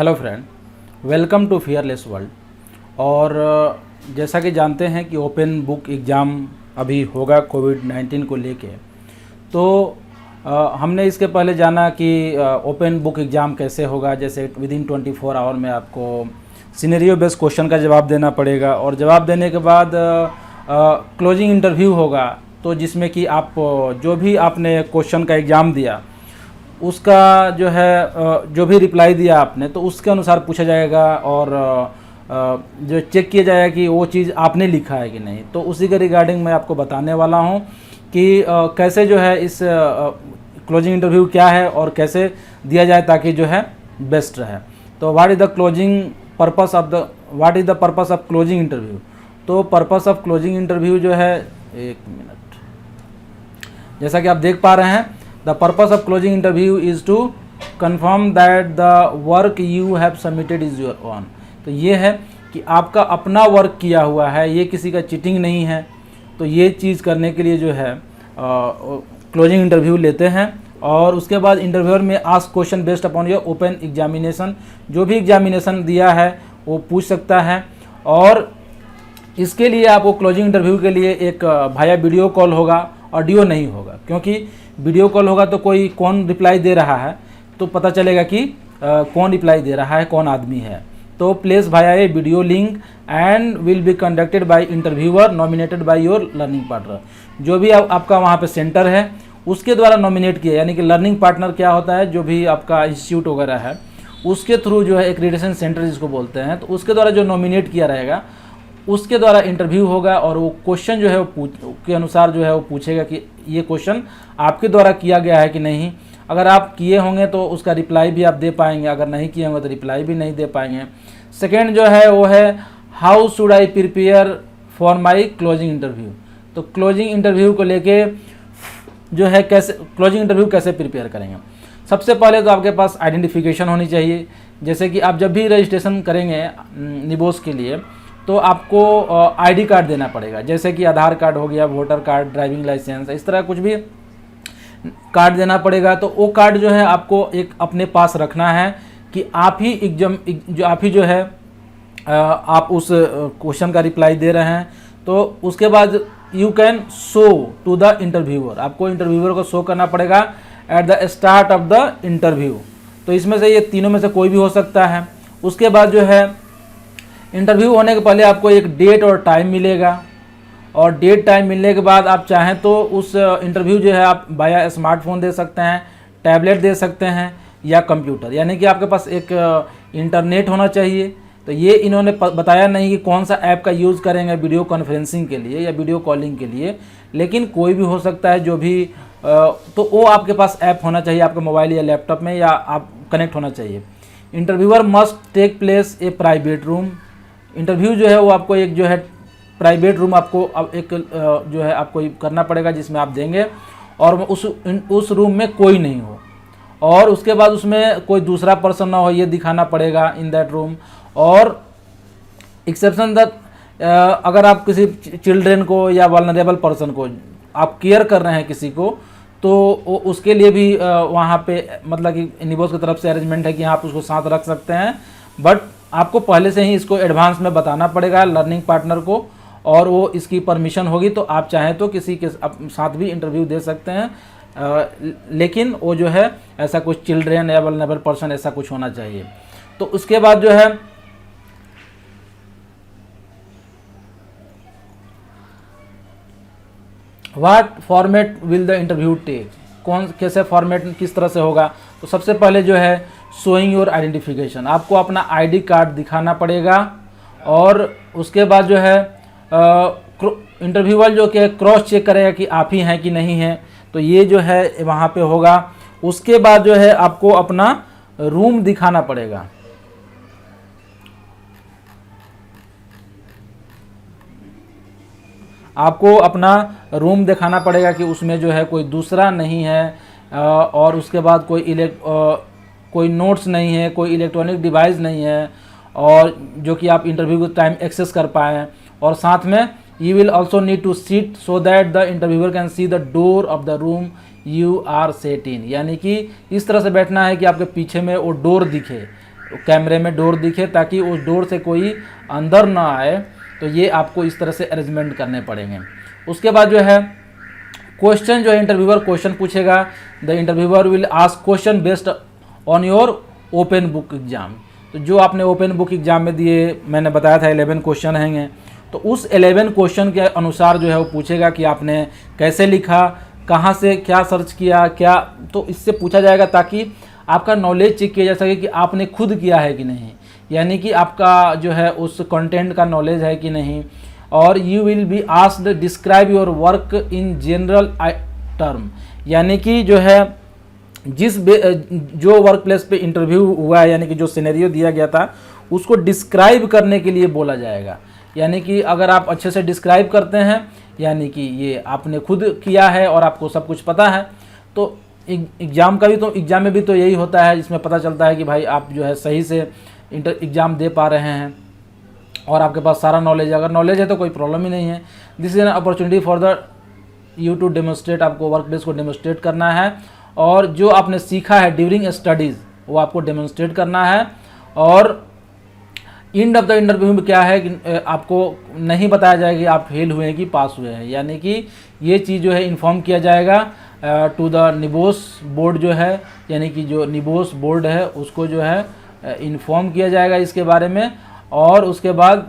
Hello friend, welcome to fearless world. और जैसा कि जानते हैं कि ओपन बुक एग्ज़ाम अभी होगा कोविड-19 को लेके। तो हमने इसके पहले जाना कि ओपन बुक एग्ज़ाम कैसे होगा। जैसे विदिन 24 आवर में आपको सिनेरियो बेस्ड क्वेश्चन का जवाब देना पड़ेगा और जवाब देने के बाद क्लोजिंग इंटरव्यू होगा, तो जिसमें कि आप जो भी आपने क्वेश्चन का एग्ज़ाम दिया उसका जो है जो भी रिप्लाई दिया आपने तो उसके अनुसार पूछा जाएगा और जो चेक किया जाएगा कि वो चीज़ आपने लिखा है कि नहीं। तो उसी के रिगार्डिंग मैं आपको बताने वाला हूँ कि कैसे जो है इस क्लोजिंग इंटरव्यू क्या है और कैसे दिया जाए ताकि जो है बेस्ट रहे। तो what is the purpose of closing interview. तो पर्पस ऑफ क्लोजिंग इंटरव्यू जो है, एक मिनट, जैसा कि आप देख पा रहे हैं, the purpose of closing interview is to confirm that the work you have submitted is your own. तो ये है कि आपका अपना वर्क किया हुआ है, ये किसी का चीटिंग नहीं है। तो ये चीज़ करने के लिए जो है क्लोजिंग इंटरव्यू लेते हैं और उसके बाद इंटरव्यूअर में ask question based upon your open examination. जो भी एग्जामिनेशन दिया है वो पूछ सकता है। और इसके लिए आपको क्लोजिंग इंटरव्यू के लिए एक भाया वीडियो कॉल होगा, ऑडियो नहीं होगा, क्योंकि वीडियो कॉल होगा तो कौन रिप्लाई दे रहा है तो पता चलेगा कि कौन रिप्लाई दे रहा है, कौन आदमी है। तो place Bhaya A video link and will be conducted by interviewer nominated by your learning partner. जो भी आपका वहाँ पे सेंटर है उसके द्वारा नॉमिनेट किया, यानी कि लर्निंग पार्टनर क्या होता है, जो भी आपका इंस्टीट्यूट वगैरह है उसके थ्रू जो है एक्रेडिटेशन सेंटर जिसको बोलते हैं, तो उसके द्वारा जो नॉमिनेट किया रहेगा उसके द्वारा इंटरव्यू होगा और वो क्वेश्चन जो है वो के अनुसार जो है वो पूछेगा कि ये क्वेश्चन आपके द्वारा किया गया है कि नहीं। अगर आप किए होंगे तो उसका रिप्लाई भी आप दे पाएंगे, अगर नहीं किए होंगे तो रिप्लाई भी नहीं दे पाएंगे। सेकेंड जो है वो है how should I prepare for my closing interview. तो क्लोजिंग इंटरव्यू को लेके जो है कैसे क्लोजिंग इंटरव्यू कैसे प्रिपेयर करेंगे। सबसे पहले तो आपके पास आइडेंटिफिकेशन होनी चाहिए। जैसे कि आप जब भी रजिस्ट्रेशन करेंगे निबोस के लिए तो आपको आईडी कार्ड देना पड़ेगा, जैसे कि आधार कार्ड हो गया, वोटर कार्ड, ड्राइविंग लाइसेंस, इस तरह कुछ भी कार्ड देना पड़ेगा। तो वो कार्ड जो है आपको एक अपने पास रखना है कि आप ही जो है आप उस क्वेश्चन का रिप्लाई दे रहे हैं। तो उसके बाद you can show to the interviewer, आपको इंटरव्यूअर को शो करना पड़ेगा at the start of the interview. तो इसमें से ये तीनों में से कोई भी हो सकता है। उसके बाद जो है इंटरव्यू होने के पहले आपको एक डेट और टाइम मिलेगा और डेट टाइम मिलने के बाद आप चाहें तो उस इंटरव्यू जो है आप बाया स्मार्टफोन दे सकते हैं, टैबलेट दे सकते हैं या कंप्यूटर, यानी कि आपके पास एक इंटरनेट होना चाहिए। तो ये इन्होंने बताया नहीं कि कौन सा ऐप का यूज़ करेंगे वीडियो कॉन्फ्रेंसिंग के लिए या वीडियो कॉलिंग के लिए, लेकिन कोई भी हो सकता है जो भी तो वो आपके पास ऐप होना चाहिए आपके मोबाइल या लैपटॉप में, या आप कनेक्ट होना चाहिए। Interviewer must take place a private room. Interview जो है वो आपको एक जो है प्राइवेट रूम आपको एक जो है आपको करना पड़ेगा जिसमें आप देंगे और उस रूम में कोई नहीं हो और उसके बाद उसमें कोई दूसरा पर्सन ना हो, ये दिखाना पड़ेगा इन दैट रूम। और एक्सेप्शन दैट अगर आप किसी चिल्ड्रेन को या वल्नरेबल पर्सन को आप केयर कर रहे हैं किसी को, तो उसके लिए भी वहाँ पे मतलब कि निबोस की तरफ से अरेंजमेंट है कि आप उसको साथ रख सकते हैं। बट आपको पहले से ही इसको एडवांस में बताना पड़ेगा लर्निंग पार्टनर को और वो इसकी परमिशन होगी तो आप चाहें तो किसी के साथ भी इंटरव्यू दे सकते हैं। लेकिन वो जो है ऐसा कुछ चिल्ड्रेन या वल्नरेबल पर्सन ऐसा कुछ होना चाहिए। तो उसके बाद जो है what format will the interview take, कैसे फॉर्मेट किस तरह से होगा। तो सबसे पहले जो है शोइंग योर आइडेंटिफिकेशन, आपको अपना आईडी कार्ड दिखाना पड़ेगा और उसके बाद जो है इंटरव्यूअर जो कि क्रॉस चेक करेगा कि आप ही हैं कि नहीं हैं, तो ये जो है वहाँ पे होगा। उसके बाद जो है आपको अपना रूम दिखाना पड़ेगा। आपको अपना रूम दिखाना पड़ेगा कि उसमें जो है कोई दूसरा नहीं है और उसके बाद कोई नोट्स नहीं है, कोई इलेक्ट्रॉनिक डिवाइस नहीं है और जो कि आप इंटरव्यू के टाइम एक्सेस कर पाएँ। और साथ में you will also need to seat so that the interviewer can see the door of the room you are set in, यानी कि इस तरह से बैठना है कि आपके पीछे में वो डोर दिखे। कैमरे में डोर दिखे ताकि उस डोर से कोई अंदर ना आए। तो ये आपको इस तरह से अरेंजमेंट करने पड़ेंगे। उसके बाद जो है क्वेश्चन जो है इंटरव्यूअर क्वेश्चन पूछेगा। The interviewer will ask question based on your open book exam. तो जो आपने ओपन बुक एग्जाम में दिए, मैंने बताया था 11 क्वेश्चन हैं, तो उस 11 क्वेश्चन के अनुसार जो है वो पूछेगा कि आपने कैसे लिखा, कहाँ से क्या सर्च किया, क्या, तो इससे पूछा जाएगा ताकि आपका नॉलेज चेक किया जा सके कि आपने खुद किया है कि नहीं, यानी कि आपका जो है उस कंटेंट का नॉलेज है कि नहीं। और you will be asked describe your work in general term, यानी कि जो है जो वर्क प्लेस पे इंटरव्यू हुआ है, यानी कि जो सिनेरियो दिया गया था उसको डिस्क्राइब करने के लिए बोला जाएगा। यानी कि अगर आप अच्छे से डिस्क्राइब करते हैं, यानी कि ये आपने खुद किया है और आपको सब कुछ पता है, तो एग्ज़ाम में भी तो यही होता है, जिसमें पता चलता है कि भाई आप जो है सही से एग्ज़ाम दे पा रहे हैं और आपके पास सारा नॉलेज है। अगर नॉलेज है तो कोई प्रॉब्लम ही नहीं है। This is an opportunity for the you to demonstrate, आपको वर्क प्लेस को डेमोस्ट्रेट करना है और जो आपने सीखा है ड्यूरिंग स्टडीज़ वो आपको डेमोस्ट्रेट करना है। और एंड ऑफ द इंटरव्यू में क्या है कि आपको नहीं बताया जाएगा कि आप फेल हुए हैं कि पास हुए हैं, यानी कि ये चीज़ जो है इन्फॉर्म किया जाएगा टू द निबोस बोर्ड जो है, यानी कि जो निबोस बोर्ड है उसको जो है इन्फॉर्म किया जाएगा इसके बारे में। और उसके बाद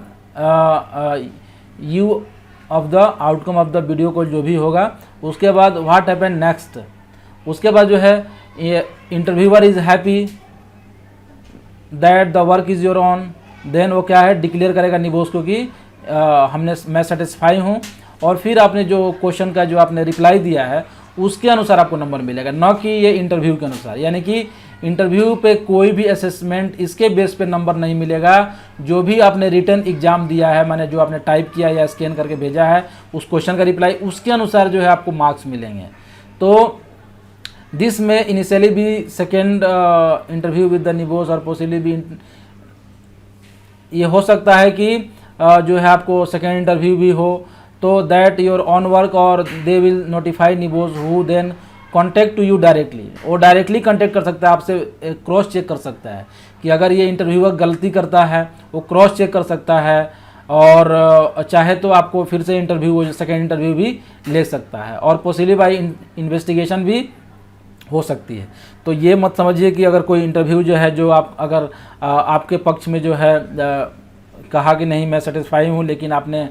you of the outcome of the video call जो भी होगा, उसके बाद व्हाट हैपन नेक्स्ट, उसके बाद जो है interviewer is happy that the work is your own, then वो क्या है डिक्लेयर करेगा निबोस को कि मैं सेटिस्फाई हूँ। और फिर आपने जो क्वेश्चन का जो आपने रिप्लाई दिया है उसके अनुसार आपको नंबर मिलेगा, ना कि ये इंटरव्यू के अनुसार। यानी कि इंटरव्यू पे कोई भी असेसमेंट इसके बेस पे नंबर नहीं मिलेगा। जो भी आपने रिटन एग्जाम दिया है, माने जो आपने टाइप किया या स्कैन करके भेजा है उस क्वेश्चन का रिप्लाई, उसके अनुसार जो है आपको मार्क्स मिलेंगे। तो दिस में इनिशियली भी सेकेंड इंटरव्यू विद द निबोस और पॉसिबली भी ये हो सकता है कि जो है आपको सेकेंड इंटरव्यू भी हो, तो दैट योर ऑन वर्क और they will notify NEBOSH who then contact to you directly. वो डायरेक्टली कॉन्टेक्ट कर सकता है आपसे, क्रॉस चेक कर सकता है कि अगर ये इंटरव्यूअर गलती करता है वो क्रॉस चेक कर सकता है और चाहे तो आपको फिर से इंटरव्यू सेकेंड इंटरव्यू भी ले सकता है और पॉसिबली बाई इन्वेस्टिगेशन भी हो सकती है। तो ये मत समझिए कि अगर कोई इंटरव्यू जो है जो आप अगर आपके पक्ष में जो है कहा कि नहीं मैं सेटिस्फाई हूँ लेकिन आपने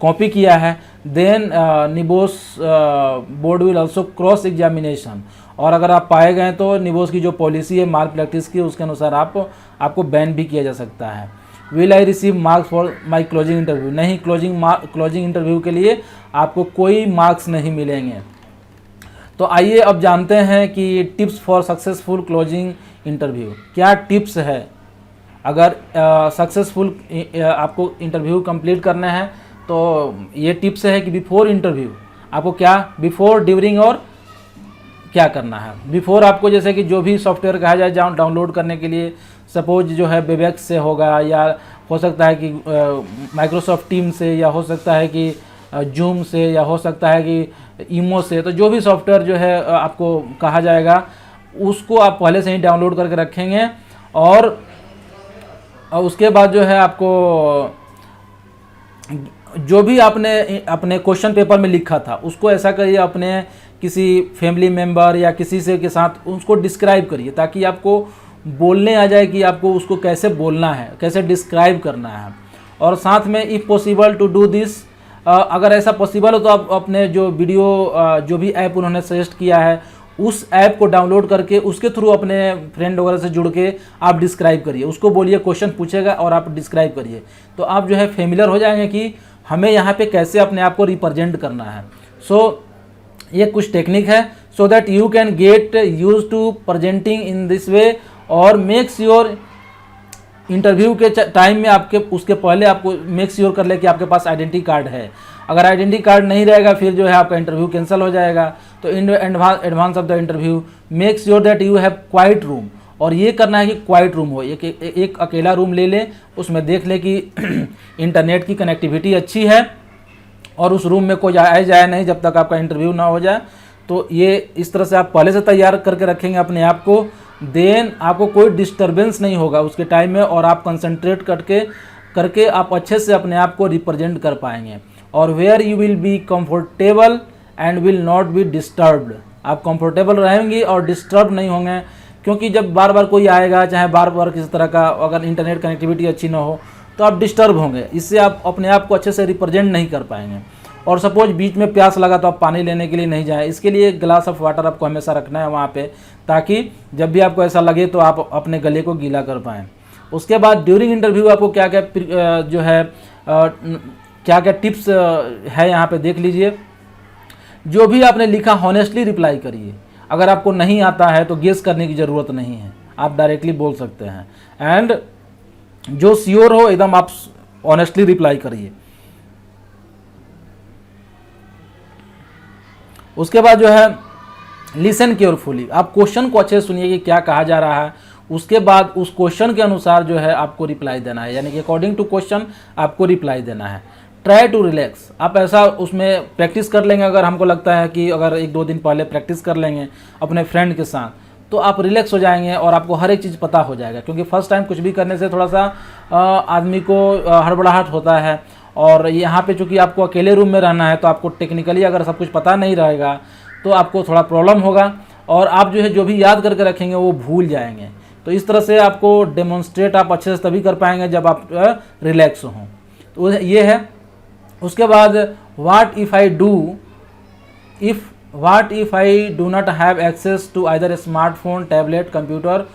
कॉपी किया है, then NEBOSH board will also cross examination. और अगर आप पाए गए तो निबोस की जो पॉलिसी है माल प्रैक्टिस की उसके अनुसार आपको बैन भी किया जा सकता है। Will I receive marks for my closing interview, नहीं, क्लोजिंग इंटरव्यू के लिए आपको कोई मार्क्स नहीं मिलेंगे। तो आइए अब जानते हैं कि tips for successful closing interview क्या टिप्स है। अगर सक्सेसफुल आपको इंटरव्यू कंप्लीट करना है तो ये टिप्स है कि बिफोर इंटरव्यू आपको क्या, बिफोर, ड्यूरिंग और क्या करना है। बिफोर आपको जैसे कि जो भी सॉफ्टवेयर कहा जाए डाउनलोड करने के लिए, सपोज जो है वेबएक्स से होगा या हो सकता है कि माइक्रोसॉफ्ट टीम से, या हो सकता है कि जूम से, या हो सकता है कि ईमो से, तो जो भी सॉफ्टवेयर जो है आपको कहा जाएगा उसको आप पहले से ही डाउनलोड करके रखेंगे। और उसके बाद जो है आपको जो भी आपने अपने क्वेश्चन पेपर में लिखा था उसको ऐसा करिए अपने किसी फैमिली मेम्बर या किसी से के साथ उसको डिस्क्राइब करिए ताकि आपको बोलने आ जाए कि आपको उसको कैसे बोलना है, कैसे डिस्क्राइब करना है। और साथ में if possible to do this, अगर ऐसा पॉसिबल हो तो आप अपने जो वीडियो जो भी ऐप उन्होंने सजेस्ट किया है उस ऐप को डाउनलोड करके उसके थ्रू अपने फ्रेंड वगैरह से जुड़ के आप डिस्क्राइब करिए, उसको बोलिए, क्वेश्चन पूछेगा और आप डिस्क्राइब करिए। तो आप जो है फेमिलियर हो जाएंगे कि हमें यहाँ पे कैसे अपने आप को रिप्रेजेंट करना है। सो ये कुछ टेक्निक है so that you can get use to presenting in this way और मेक्स योर इंटरव्यू के टाइम में आपके उसके पहले आपको मेक श्योर कर ले कि आपके पास आइडेंटिटी कार्ड है। अगर आइडेंटिटी कार्ड नहीं रहेगा फिर जो है आपका इंटरव्यू कैंसिल हो जाएगा। तो in advance of the interview make sure that you have quiet room, और ये करना है कि क्वाइट रूम हो, एक अकेला रूम ले लें, उसमें देख लें कि इंटरनेट की कनेक्टिविटी अच्छी है और उस रूम में कोई आए जाए नहीं जब तक आपका इंटरव्यू ना हो जाए। तो ये इस तरह से आप पहले से तैयार करके रखेंगे अपने आप को देन आपको कोई डिस्टरबेंस नहीं होगा उसके टाइम में, और आप कंसंट्रेट करके आप अच्छे से अपने आप को रिप्रेजेंट कर पाएंगे। और where you will be comfortable and will not be disturbed, आप कंफर्टेबल रहेंगे और डिस्टर्ब नहीं होंगे, क्योंकि जब बार बार कोई आएगा, चाहे बार बार किसी तरह का अगर इंटरनेट कनेक्टिविटी अच्छी ना हो तो आप डिस्टर्ब होंगे, इससे आप अपने आप को अच्छे से रिप्रेजेंट नहीं कर पाएंगे। और सपोज बीच में प्यास लगा तो आप पानी लेने के लिए नहीं जाएं, इसके लिए ग्लास ऑफ वाटर आपको हमेशा रखना है वहाँ पे, ताकि जब भी आपको ऐसा लगे तो आप अपने गले को गीला कर पाएँ। उसके बाद ड्यूरिंग इंटरव्यू आपको क्या क्या जो है क्या क्या टिप्स है यहाँ पे देख लीजिए। जो भी आपने लिखा हॉनेस्टली रिप्लाई करिए, अगर आपको नहीं आता है तो गेस करने की ज़रूरत नहीं है, आप डायरेक्टली बोल सकते हैं। एंड जो श्योर हो एकदम आप ऑनेस्टली रिप्लाई करिए। उसके बाद जो है लिसन केयरफुली, आप क्वेश्चन को अच्छे से सुनिए कि क्या कहा जा रहा है, उसके बाद उस क्वेश्चन के अनुसार जो है आपको रिप्लाई देना है, यानी कि अकॉर्डिंग टू क्वेश्चन आपको रिप्लाई देना है। ट्राई टू रिलैक्स, आप ऐसा उसमें प्रैक्टिस कर लेंगे, अगर हमको लगता है कि अगर 1-2 दिन पहले प्रैक्टिस कर लेंगे अपने फ्रेंड के साथ तो आप रिलैक्स हो जाएंगे और आपको हर एक चीज़ पता हो जाएगा, क्योंकि फर्स्ट टाइम कुछ भी करने से थोड़ा सा आदमी को हड़बड़ाहट होता है। और यहाँ पे चूँकि आपको अकेले रूम में रहना है तो आपको टेक्निकली अगर सब कुछ पता नहीं रहेगा तो आपको थोड़ा प्रॉब्लम होगा, और आप जो है जो भी याद करके रखेंगे वो भूल जाएंगे। तो इस तरह से आपको डेमोन्स्ट्रेट आप अच्छे से तभी कर पाएंगे जब आप रिलैक्स हों। तो ये है। उसके बाद what if I do not have access to either smartphone, tablet, computer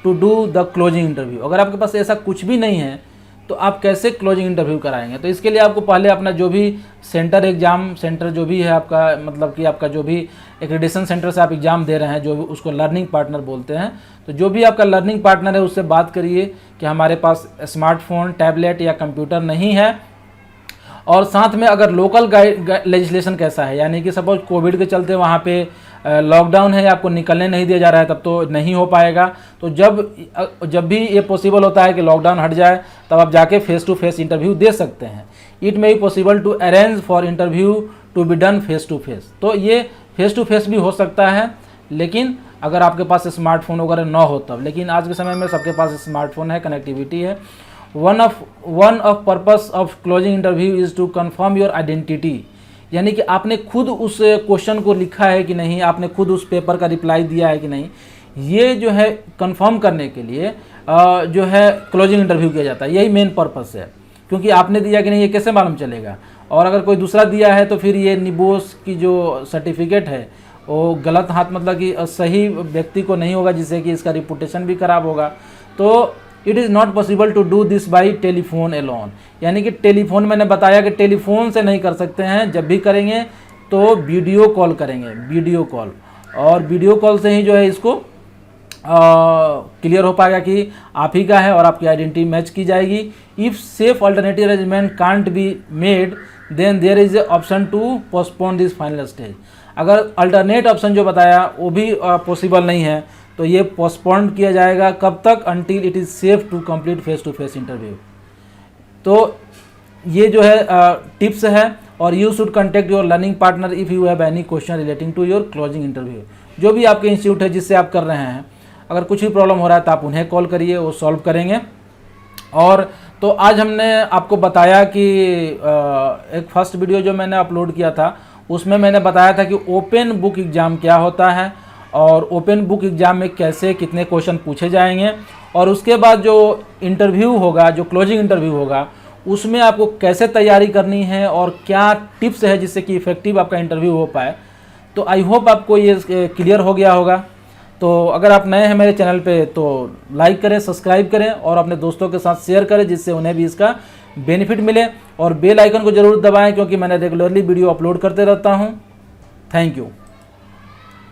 to do the closing interview, अगर आपके पास ऐसा कुछ भी नहीं है तो आप कैसे क्लोजिंग इंटरव्यू कराएंगे। तो इसके लिए आपको पहले अपना जो भी एग्ज़ाम सेंटर जो भी है आपका, मतलब कि आपका जो भी एक्रेडिटेशन सेंटर से आप एग्ज़ाम दे रहे हैं, जो भी उसको लर्निंग पार्टनर बोलते हैं, तो जो भी आपका लर्निंग पार्टनर है उससे बात करिए कि हमारे पास स्मार्टफोन, टैबलेट या कंप्यूटर नहीं है। और साथ में अगर लोकल लेजिस्लेशन कैसा है, यानी कि सपोज कोविड के चलते वहाँ पे लॉकडाउन है, आपको निकलने नहीं दिया जा रहा है, तब तो नहीं हो पाएगा। तो जब भी ये पॉसिबल होता है कि लॉकडाउन हट जाए तब आप जाके फेस टू फेस इंटरव्यू दे सकते हैं। It may be possible to arrange for interview to be done face to face, तो ये फेस टू फेस भी हो सकता है, लेकिन अगर आपके पास स्मार्टफोन वगैरह ना हो तब। लेकिन आज के समय में सबके पास स्मार्टफोन है, कनेक्टिविटी है। One of purpose of closing interview is to confirm your identity, यानी कि आपने खुद उस क्वेश्चन को लिखा है कि नहीं, आपने खुद उस पेपर का रिप्लाई दिया है कि नहीं, ये जो है कंफर्म करने के लिए जो है क्लोजिंग इंटरव्यू किया जाता है। यही मेन पर्पस है, क्योंकि आपने दिया कि नहीं ये कैसे मालूम चलेगा। और अगर कोई दूसरा दिया है तो फिर ये निबोस की जो सर्टिफिकेट है वो गलत हाथ, मतलब कि सही व्यक्ति को नहीं होगा, जिससे कि इसका रिपुटेशन भी खराब होगा। तो it is not possible to do this by telephone alone, यानी कि टेलीफोन, मैंने बताया कि टेलीफोन से नहीं कर सकते हैं, जब भी करेंगे तो वीडियो कॉल करेंगे, वीडियो कॉल। और वीडियो कॉल से ही जो है इसको क्लियर हो पाएगा कि आप ही का है और आपकी आइडेंटिटी मैच की जाएगी। If safe alternative arrangement can't be made then there is a option to postpone this final stage, अगर अल्टरनेट ऑप्शन जो बताया वो भी पॉसिबल नहीं है तो ये पोस्टपोन किया जाएगा, कब तक, until it is safe to complete face to face interview. तो ये जो है टिप्स है। और you should contact your learning partner if you have any question relating to your closing interview. जो भी आपके इंस्टीट्यूट है जिससे आप कर रहे हैं, अगर कुछ भी प्रॉब्लम हो रहा है तो आप उन्हें कॉल करिए, वो सॉल्व करेंगे। और तो आज हमने आपको बताया कि एक फर्स्ट वीडियो जो मैंने अपलोड किया था उसमें मैंने बताया था कि ओपन बुक एग्ज़ाम क्या होता है और ओपन बुक एग्ज़ाम में कैसे कितने क्वेश्चन पूछे जाएंगे, और उसके बाद जो इंटरव्यू होगा, जो क्लोजिंग इंटरव्यू होगा, उसमें आपको कैसे तैयारी करनी है और क्या टिप्स है जिससे कि इफ़ेक्टिव आपका इंटरव्यू हो पाए। तो आई होप आपको ये क्लियर हो गया होगा। तो अगर आप नए हैं मेरे चैनल पे तो लाइक करें, सब्सक्राइब करें और अपने दोस्तों के साथ शेयर करें, जिससे उन्हें भी इसका बेनिफिट मिले। और बेल आइकन को ज़रूर दबाएं, क्योंकि मैंने रेगुलरली वीडियो अपलोड करते रहता हूँ। Thank you.